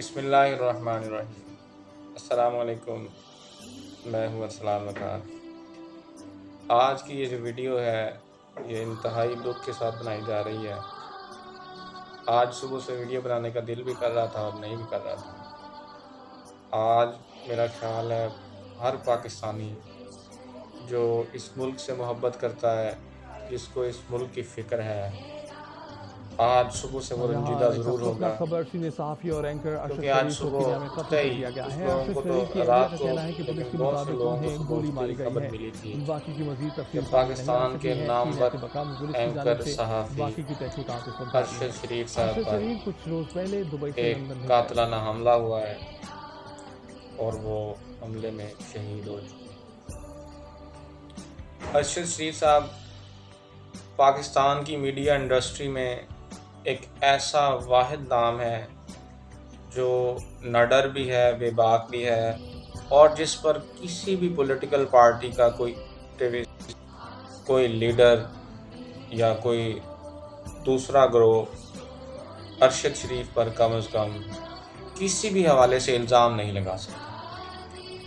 بسم اللہ الرحمن الرحیم۔ السلام علیکم، میں ہوں ارسلان وقار۔ آج کی یہ جو ویڈیو ہے یہ انتہائی دکھ کے ساتھ بنائی جا رہی ہے۔ آج صبح سے ویڈیو بنانے کا دل بھی کر رہا تھا اور نہیں بھی کر رہا تھا۔ آج میرا خیال ہے ہر پاکستانی جو اس ملک سے محبت کرتا ہے، جس کو اس ملک کی فکر ہے، آج صبح سے وہ رنجیدہ ضرور ہوگا، خبر سینئر صحافی اور اینکر ارشد کیونکہ آج شریف کو صبح کینیا میں قتل اٹھتے کر ہی دیا گیا کچھ ہے۔ لوگوں ارشد کو تو شریف کی اہلیہ رات کا کو، کہنا ہے کہ پولیس لیکن کے بہت سے مطابق لوگوں کو انہیں صبح گولی اٹھتے ہی ماری گئی خبر ہے۔ ملی تھی باقی کی مزید کہ تفصیل سامنے نہیں آ پاکستان سکی کے ہے۔ کینیا نامور کے مقامی پولیس کی جانب اینکر سے صحافی باقی کی تحقیقات اس وقت جاری ہیں۔ ارشد شریف صاحب ارشد پر شریف کچھ روز پہلے دبئی سے ایک لندن بھیجا گیا قاتلانہ حملہ ہوا ہے اور وہ حملے میں شہید ہو چکے ہیں۔ ارشد شریف صاحب پاکستان کی میڈیا انڈسٹری میں ایک ایسا واحد نام ہے جو نہ ڈر بھی ہے، بے باک بھی ہے، اور جس پر کسی بھی پولیٹیکل پارٹی کا کوئی لیڈر یا کوئی دوسرا گروہ ارشد شریف پر کم از کم کسی بھی حوالے سے الزام نہیں لگا سکتا،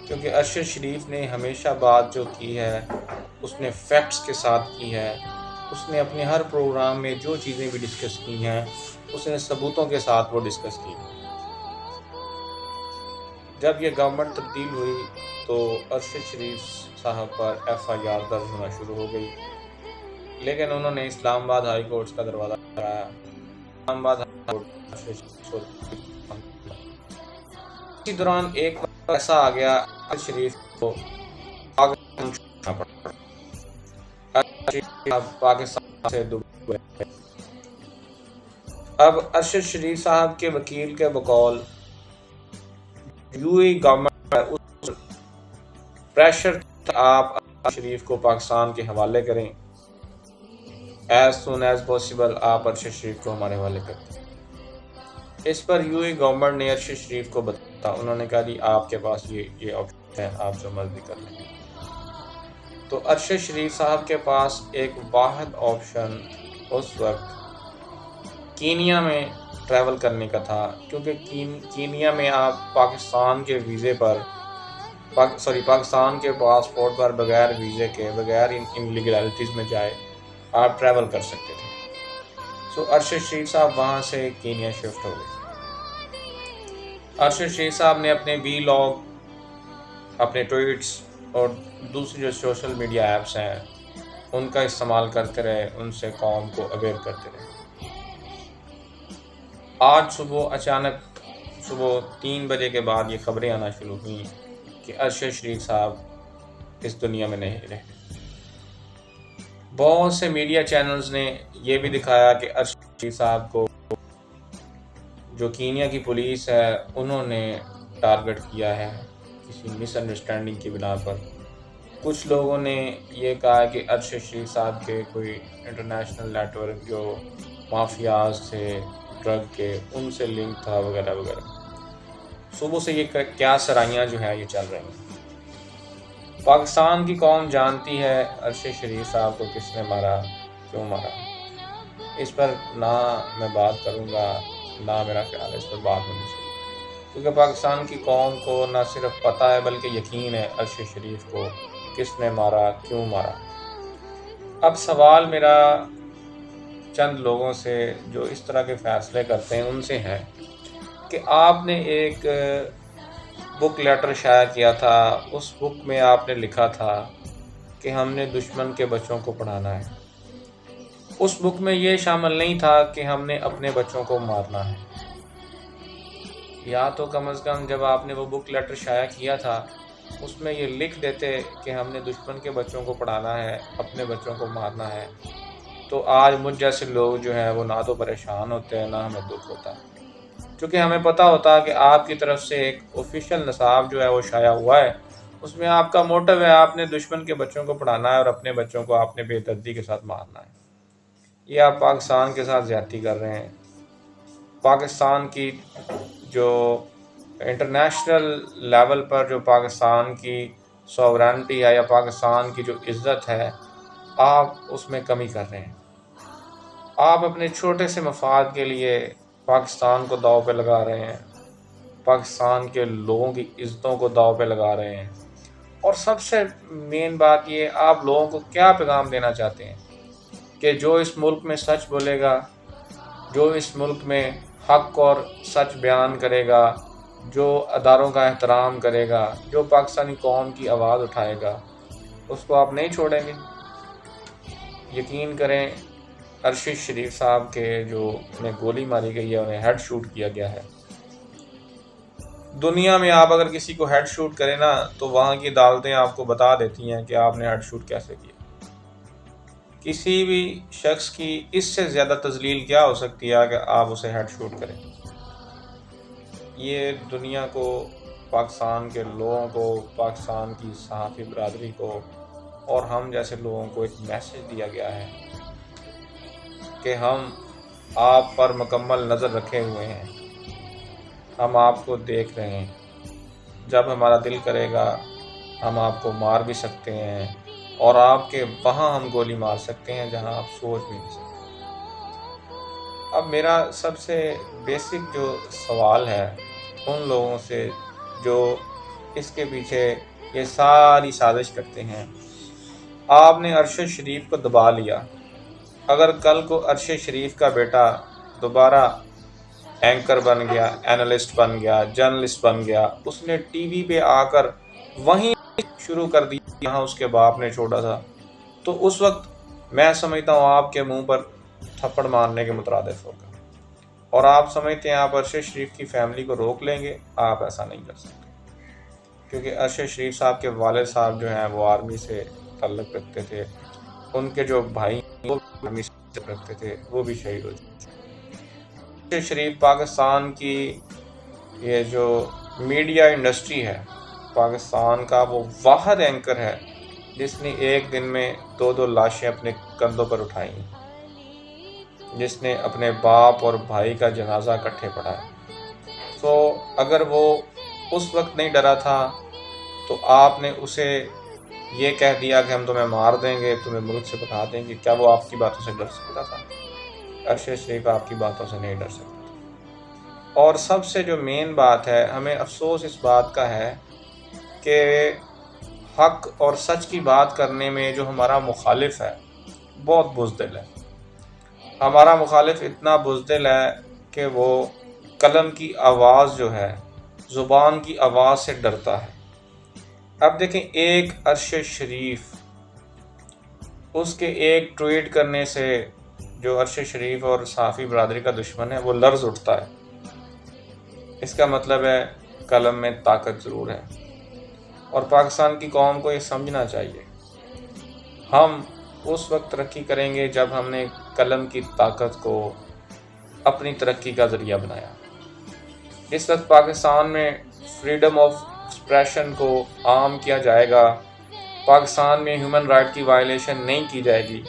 کیونکہ ارشد شریف نے ہمیشہ بات جو کی ہے اس نے فیکٹس کے ساتھ کی ہے۔ اس نے اپنے ہر پروگرام میں جو چیزیں بھی ڈسکس کی ہیں اس نے ثبوتوں کے ساتھ وہ ڈسکس کی۔ جب یہ گورنمنٹ تبدیل ہوئی تو ارشد شریف صاحب پر FIR درج ہونا شروع ہو گئی، لیکن انہوں نے اسلام آباد ہائی کورٹ کا دروازہ کھٹکھٹایا۔ اسلام آباد ہائی کورٹ ارشد شریف کو اسی دوران ایک وقت ایسا آ گیا ارشد شریف کو پاکستان چھوڑنا پڑا۔ ارشد شریف صاحب پاکستان سے دبئی گئے۔ اب ارشد شریف صاحب کے وکیل کے بقول گورنمنٹ اس پریشر آپ ارشد شریف کو پاکستان کے حوالے کریں، ایز سون ایز پاسبل آپ ارشد شریف کو ہمارے حوالے کریں۔ اس پر گورنمنٹ نے ارشد شریف کو بتایا، انہوں نے کہا جی آپ کے پاس یہ آپشن ہے، آپ جو مرضی کر لیں۔ تو ارشد شریف صاحب کے پاس ایک واحد آپشن اس وقت کینیا میں ٹریول کرنے کا تھا، کیونکہ کینیا میں آپ پاکستان کے ویزے پر پاکستان کے پاسپورٹ پر بغیر ویزے کے، بغیر ان لیگلائٹیز میں جائے آپ ٹریول کر سکتے تھے۔ ارشد شریف صاحب وہاں سے کینیا شفٹ ہو گئے۔ ارشد شریف صاحب نے اپنے ولاگ، اپنے ٹویٹس اور دوسری جو سوشل میڈیا ایپس ہیں ان کا استعمال کرتے رہے، ان سے قوم کو اویئر کرتے رہے۔ آج صبح اچانک 3 بجے کے بعد یہ خبریں آنا شروع ہوئیں کہ ارشد شریف صاحب اس دنیا میں نہیں رہے۔ بہت سے میڈیا چینلز نے یہ بھی دکھایا کہ ارشد شریف صاحب کو جو کینیا کی پولیس ہے انہوں نے ٹارگٹ کیا ہے کسی مس انڈرسٹینڈنگ کی بنا پر۔ کچھ لوگوں نے یہ کہا کہ ارشد شریف صاحب کے کوئی انٹرنیشنل نیٹ ورک جو مافیاز تھے ڈرگ کے، ان سے لنک تھا وغیرہ وغیرہ۔ صبح سے یہ کیا سرائیاں جو ہیں یہ چل رہی ہیں۔ پاکستان کی قوم جانتی ہے ارشد شریف صاحب کو کس نے مارا، کیوں مارا۔ اس پر نہ میں بات کروں گا، نہ میرا خیال ہے اس پر بات ہونی چاہیے، کیونکہ پاکستان کی قوم کو نہ صرف پتہ ہے بلکہ یقین ہے ارشد شریف کو کس نے مارا، کیوں مارا۔ اب سوال میرا چند لوگوں سے جو اس طرح کے فیصلے کرتے ہیں ان سے ہے کہ آپ نے ایک بک لیٹر شائع کیا تھا، اس بک میں آپ نے لکھا تھا کہ ہم نے دشمن کے بچوں کو پڑھانا ہے۔ اس بک میں یہ شامل نہیں تھا کہ ہم نے اپنے بچوں کو مارنا ہے۔ یا تو کم از کم جب آپ نے وہ بک لیٹر شائع کیا تھا اس میں یہ لکھ دیتے کہ ہم نے دشمن کے بچوں کو پڑھانا ہے، اپنے بچوں کو مارنا ہے، تو آج مجھ جیسے لوگ جو ہیں وہ نہ تو پریشان ہوتے ہیں نہ ہمیں دکھ ہوتا، کیونکہ ہمیں پتہ ہوتا کہ آپ کی طرف سے ایک آفیشیل نصاب جو ہے وہ شائع ہوا ہے، اس میں آپ کا موٹو ہے آپ نے دشمن کے بچوں کو پڑھانا ہے اور اپنے بچوں کو آپ نے بے دردی کے ساتھ مارنا ہے۔ یہ آپ پاکستان کے ساتھ زیادتی کر رہے ہیں۔ پاکستان کی جو انٹرنیشنل لیول پر جو پاکستان کی سوورنٹی ہے یا پاکستان کی جو عزت ہے، آپ اس میں کمی کر رہے ہیں۔ آپ اپنے چھوٹے سے مفاد کے لیے پاکستان کو داؤ پہ لگا رہے ہیں۔ پاکستان کے لوگوں کی عزتوں کو داؤ پہ لگا رہے ہیں۔ اور سب سے مین بات یہ، آپ لوگوں کو کیا پیغام دینا چاہتے ہیں کہ جو اس ملک میں سچ بولے گا، جو اس ملک میں حق اور سچ بیان کرے گا، جو اداروں کا احترام کرے گا، جو پاکستانی قوم کی آواز اٹھائے گا، اس کو آپ نہیں چھوڑیں گے؟ یقین کریں، ارشد شریف صاحب کے جو انہیں گولی ماری گئی ہے، انہیں ہیڈ شوٹ کیا گیا ہے۔ دنیا میں آپ اگر کسی کو ہیڈ شوٹ کریں نا، تو وہاں کی عدالتیں آپ کو بتا دیتی ہیں کہ آپ نے ہیڈ شوٹ کیسے کیا۔ کسی بھی شخص کی اس سے زیادہ تذلیل کیا ہو سکتی ہے کہ آپ اسے ہیڈ شوٹ کریں۔ یہ دنیا کو، پاکستان کے لوگوں کو، پاکستان کی صحافی برادری کو اور ہم جیسے لوگوں کو ایک میسج دیا گیا ہے کہ ہم آپ پر مکمل نظر رکھے ہوئے ہیں، ہم آپ کو دیکھ رہے ہیں، جب ہمارا دل کرے گا ہم آپ کو مار بھی سکتے ہیں، اور آپ کے وہاں ہم گولی مار سکتے ہیں جہاں آپ سوچ بھی نہیں سکتے۔ اب میرا سب سے بیسک جو سوال ہے ان لوگوں سے جو اس کے پیچھے یہ ساری سازش کرتے ہیں، آپ نے ارشد شریف کو دبا لیا، اگر کل کو ارشد شریف کا بیٹا دوبارہ اینکر بن گیا، اینالسٹ بن گیا، جرنلسٹ بن گیا، اس نے ٹی وی پہ آ کر وہیں شروع کر دی جہاں اس کے باپ نے چھوڑا تھا، تو اس وقت میں سمجھتا ہوں آپ کے منہ پر تھپڑ مارنے کے مترادف ہوگا۔ اور آپ سمجھتے ہیں آپ ارشد شریف کی فیملی کو روک لیں گے؟ آپ ایسا نہیں کر سکتے، کیونکہ ارشد شریف صاحب کے والد صاحب جو ہیں وہ آرمی سے تعلق رکھتے تھے، ان کے جو بھائی وہ آرمی سے تعلق رکھتے تھے، وہ بھی شہید ہو چکے۔ ارشد شریف پاکستان کی یہ جو میڈیا انڈسٹری ہے پاکستان کا، وہ واحد اینکر ہے جس نے ایک دن میں 2 لاشیں اپنے کندھوں پر اٹھائیں، جس نے اپنے باپ اور بھائی کا جنازہ اکٹھے پڑھایا۔ تو اگر وہ اس وقت نہیں ڈرا تھا تو آپ نے اسے یہ کہہ دیا کہ ہم تمہیں مار دیں گے، تمہیں ملک سے بھگا دیں گے، کیا وہ آپ کی باتوں سے ڈر سکتا تھا؟ ارشد شریف آپ کی باتوں سے نہیں ڈر سکتا۔ اور سب سے جو مین بات ہے، ہمیں افسوس اس بات کا ہے کہ حق اور سچ کی بات کرنے میں جو ہمارا مخالف ہے بہت بزدل ہے۔ ہمارا مخالف اتنا بزدل ہے کہ وہ قلم کی آواز جو ہے، زبان کی آواز سے ڈرتا ہے۔ اب دیکھیں، ایک ارشد شریف، اس کے ایک ٹویٹ کرنے سے جو ارشد شریف اور صحافی برادری کا دشمن ہے وہ لرز اٹھتا ہے۔ اس کا مطلب ہے قلم میں طاقت ضرور ہے، اور پاکستان کی قوم کو یہ سمجھنا چاہیے۔ ہم اس وقت ترقی کریں گے جب ہم نے قلم کی طاقت کو اپنی ترقی کا ذریعہ بنایا۔ اس وقت پاکستان میں فریڈم آف ایکسپریشن کو عام کیا جائے گا، پاکستان میں ہیومن رائٹ کی وائلیشن نہیں کی جائے گی،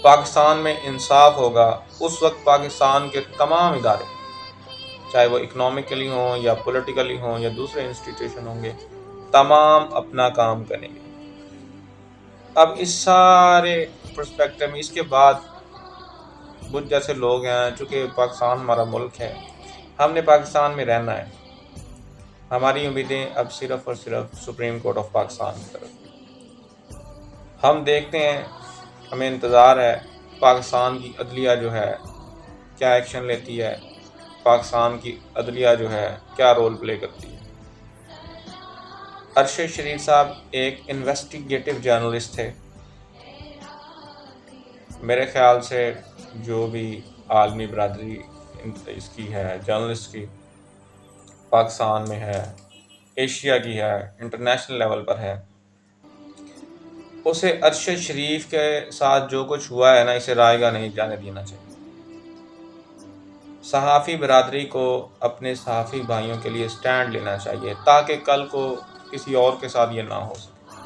پاکستان میں انصاف ہوگا، اس وقت پاکستان کے تمام ادارے، چاہے وہ اکنامکلی ہوں یا پولیٹیکلی ہوں یا دوسرے انسٹیٹیوشن ہوں گے، تمام اپنا کام کریں گے۔ اب اس سارے پرسپیکٹو میں، اس کے بعد مجھ جیسے لوگ ہیں، چونکہ پاکستان ہمارا ملک ہے، ہم نے پاکستان میں رہنا ہے، ہماری امیدیں اب صرف اور صرف سپریم کورٹ آف پاکستان کی طرف۔ ہم دیکھتے ہیں، ہمیں انتظار ہے پاکستان کی عدلیہ جو ہے کیا ایکشن لیتی ہے، پاکستان کی عدلیہ جو ہے کیا رول پلے کرتی ہے۔ ارشد شریف صاحب ایک انویسٹیگیٹو جرنلسٹ تھے۔ میرے خیال سے جو بھی عالمی برادری اس کی ہے، جرنلسٹ کی، پاکستان میں ہے، ایشیا کی ہے، انٹرنیشنل لیول پر ہے، اسے ارشد شریف کے ساتھ جو کچھ ہوا ہے نا، اسے رائے گاہ نہیں جانے دینا چاہیے۔ صحافی برادری کو اپنے صحافی بھائیوں کے لیے سٹینڈ لینا چاہیے تاکہ کل کو کسی اور کے ساتھ یہ نہ ہو سکے۔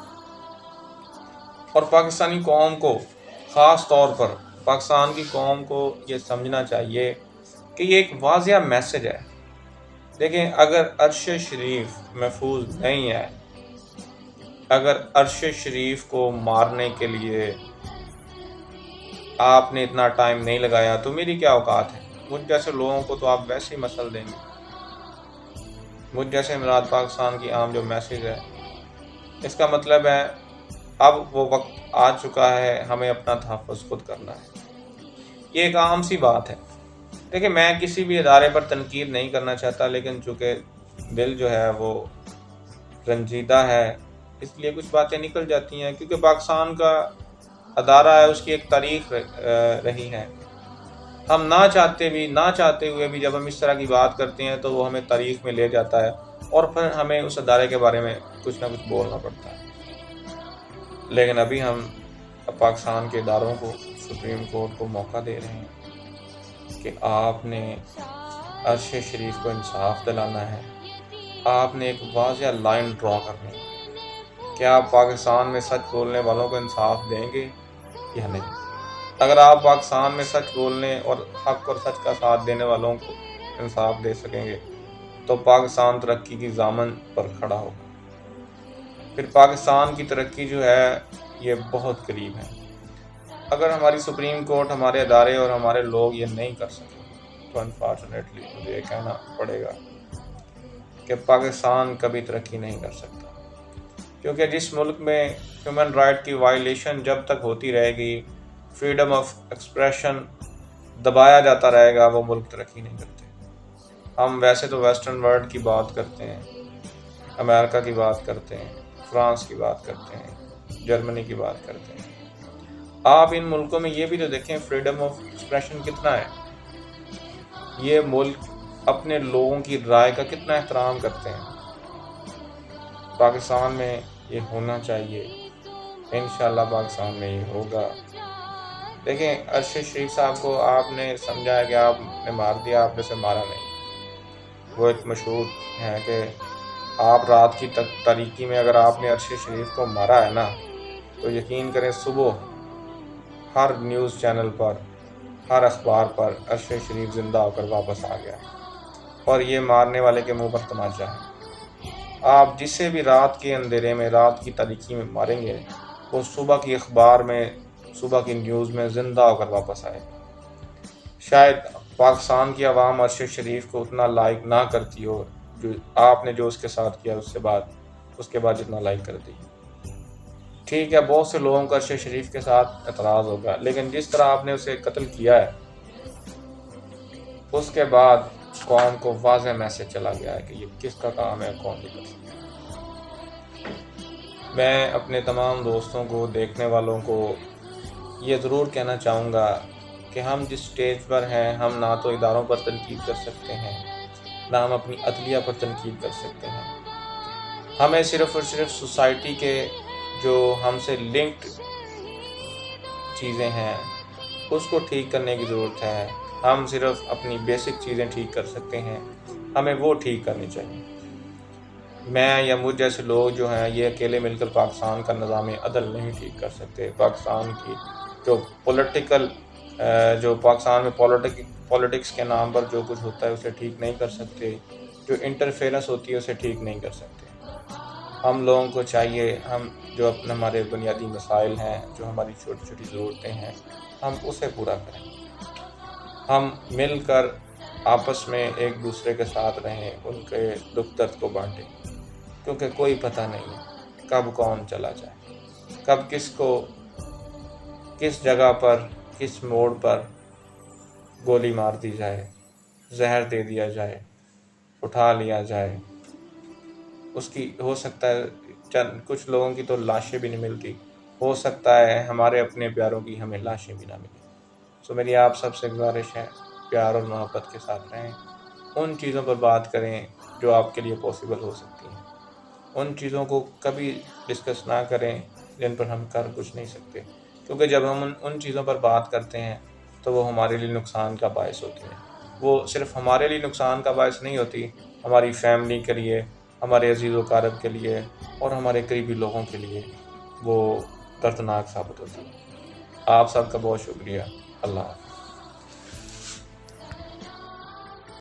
اور پاکستانی قوم کو، خاص طور پر پاکستان کی قوم کو یہ سمجھنا چاہیے کہ یہ ایک واضح میسج ہے۔ دیکھیں، اگر ارشد شریف محفوظ نہیں ہے، اگر ارشد شریف کو مارنے کے لیے آپ نے اتنا ٹائم نہیں لگایا تو میری کیا اوقات ہے؟ مجھ جیسے لوگوں کو تو آپ ویسے ہی مسل دیں گے۔ مجھ جیسے امارات پاکستان کی عام جو میسیج ہے، اس کا مطلب ہے اب وہ وقت آ چکا ہے، ہمیں اپنا تحفظ خود کرنا ہے۔ یہ ایک عام سی بات ہے۔ دیکھیں، میں کسی بھی ادارے پر تنقید نہیں کرنا چاہتا، لیکن چونکہ دل جو ہے وہ رنجیدہ ہے، اس لیے کچھ باتیں نکل جاتی ہیں، کیونکہ پاکستان کا ادارہ ہے، اس کی ایک تاریخ رہی ہے۔ ہم نہ چاہتے ہوئے بھی جب ہم اس طرح کی بات کرتے ہیں تو وہ ہمیں تاریخ میں لے جاتا ہے، اور پھر ہمیں اس ادارے کے بارے میں کچھ نہ کچھ بولنا پڑتا ہے۔ لیکن ابھی ہم پاکستان کے اداروں کو، سپریم کورٹ کو موقع دے رہے ہیں کہ آپ نے عرش شریف کو انصاف دلانا ہے، آپ نے ایک واضح لائن ڈرا کرنی ہے کہ آپ پاکستان میں سچ بولنے والوں کو انصاف دیں گے یا نہیں۔ اگر آپ پاکستان میں سچ بولنے اور حق اور سچ کا ساتھ دینے والوں کو انصاف دے سکیں گے تو پاکستان ترقی کی ضامن پر کھڑا ہوگا۔ پھر پاکستان کی ترقی جو ہے یہ بہت قریب ہے۔ اگر ہماری سپریم کورٹ، ہمارے ادارے اور ہمارے لوگ یہ نہیں کر سکے تو انفارچونیٹلی مجھے یہ کہنا پڑے گا کہ پاکستان کبھی ترقی نہیں کر سکتا، کیونکہ جس ملک میں ہیومن رائٹ کی وائلیشن جب تک ہوتی رہے گی، فریڈم آف ایکسپریشن دبایا جاتا رہے گا، وہ ملک ترقی نہیں کرتے۔ ہم ویسے تو ویسٹرن ورلڈ کی بات کرتے ہیں، امریکہ کی بات کرتے ہیں، فرانس کی بات کرتے ہیں، جرمنی کی بات کرتے ہیں۔ آپ ان ملکوں میں یہ بھی تو دیکھیں فریڈم آف ایکسپریشن کتنا ہے، یہ ملک اپنے لوگوں کی رائے کا کتنا احترام کرتے ہیں۔ پاکستان میں یہ ہونا چاہیے، انشاءاللہ پاکستان میں یہ ہوگا۔ دیکھیں، عرش شریف صاحب کو آپ نے سمجھا ہے کہ آپ نے مار دیا، آپ نے اسے مارا نہیں۔ وہ ایک مشہور ہے کہ آپ رات کی تاریکی میں اگر آپ نے عرش شریف کو مارا ہے نا، تو یقین کریں صبح ہر نیوز چینل پر، ہر اخبار پر عرش شریف زندہ ہو کر واپس آ گیا، اور یہ مارنے والے کے منہ پر تماچا ہے۔ آپ جسے بھی رات کے اندھیرے میں، رات کی تاریکی میں ماریں گے، وہ صبح کی اخبار میں، صبح کی نیوز میں زندہ ہو کر واپس آئے گا۔ شاید پاکستان کی عوام عرش شریف کو اتنا لائک نہ کرتی ہو جو آپ نے جو اس کے ساتھ کیا، اس کے بعد جتنا لائک کرتی۔ ٹھیک ہے، بہت سے لوگوں کا عرش شریف کے ساتھ اعتراض ہوگا، لیکن جس طرح آپ نے اسے قتل کیا ہے، اس کے بعد قوم کو واضح میسج چلا گیا ہے کہ یہ کس کا کام ہے، کون نہیں کر سکتا۔ میں اپنے تمام دوستوں کو، دیکھنے والوں کو یہ ضرور کہنا چاہوں گا کہ ہم جس سٹیج پر ہیں، ہم نہ تو اداروں پر تنقید کر سکتے ہیں، نہ ہم اپنی عدلیہ پر تنقید کر سکتے ہیں۔ ہمیں صرف اور صرف سوسائٹی کے جو ہم سے لنکڈ چیزیں ہیں اس کو ٹھیک کرنے کی ضرورت ہے۔ ہم صرف اپنی بیسک چیزیں ٹھیک کر سکتے ہیں، ہمیں وہ ٹھیک کرنی چاہیے۔ میں یا مجھ جیسے لوگ جو ہیں یہ اکیلے مل کر پاکستان کا نظام عدل نہیں ٹھیک کر سکتے۔ پاکستان کی جو پاکستان میں پولیٹکس کے نام پر جو کچھ ہوتا ہے اسے ٹھیک نہیں کر سکتے، جو انٹرفیرنس ہوتی ہے اسے ٹھیک نہیں کر سکتے۔ ہم لوگوں کو چاہیے، ہم جو اپنے ہمارے بنیادی مسائل ہیں، جو ہماری چھوٹی چھوٹی ضرورتیں ہیں، ہم اسے پورا کریں۔ ہم مل کر آپس میں ایک دوسرے کے ساتھ رہیں، ان کے دکھ درد کو بانٹیں، کیونکہ کوئی پتہ نہیں ہے کب کون چلا جائے، کب کس کو کس جگہ پر، کس موڑ پر گولی مار دی جائے، زہر دے دیا جائے، اٹھا لیا جائے۔ اس کی ہو سکتا ہے کچھ لوگوں کی تو لاشیں بھی نہیں ملتی، ہو سکتا ہے ہمارے اپنے پیاروں کی ہمیں لاشیں بھی نہ ملیں۔ سو میری آپ سب سے گزارش ہے، پیار اور محبت کے ساتھ رہیں، ان چیزوں پر بات کریں جو آپ کے لیے پاسبل ہو سکتی ہیں، ان چیزوں کو کبھی ڈسکس نہ کریں جن پر ہم کر کچھ نہیں سکتے، کیونکہ جب ہم ان چیزوں پر بات کرتے ہیں تو وہ ہمارے لیے نقصان کا باعث ہوتی ہیں۔ وہ صرف ہمارے لیے نقصان کا باعث نہیں ہوتی، ہماری فیملی کے لیے، ہمارے عزیز و اقارب کے لیے اور ہمارے قریبی لوگوں کے لیے وہ دردناک ثابت ہوتی ہے۔ آپ سب کا بہت شکریہ۔ اللہ حافظ۔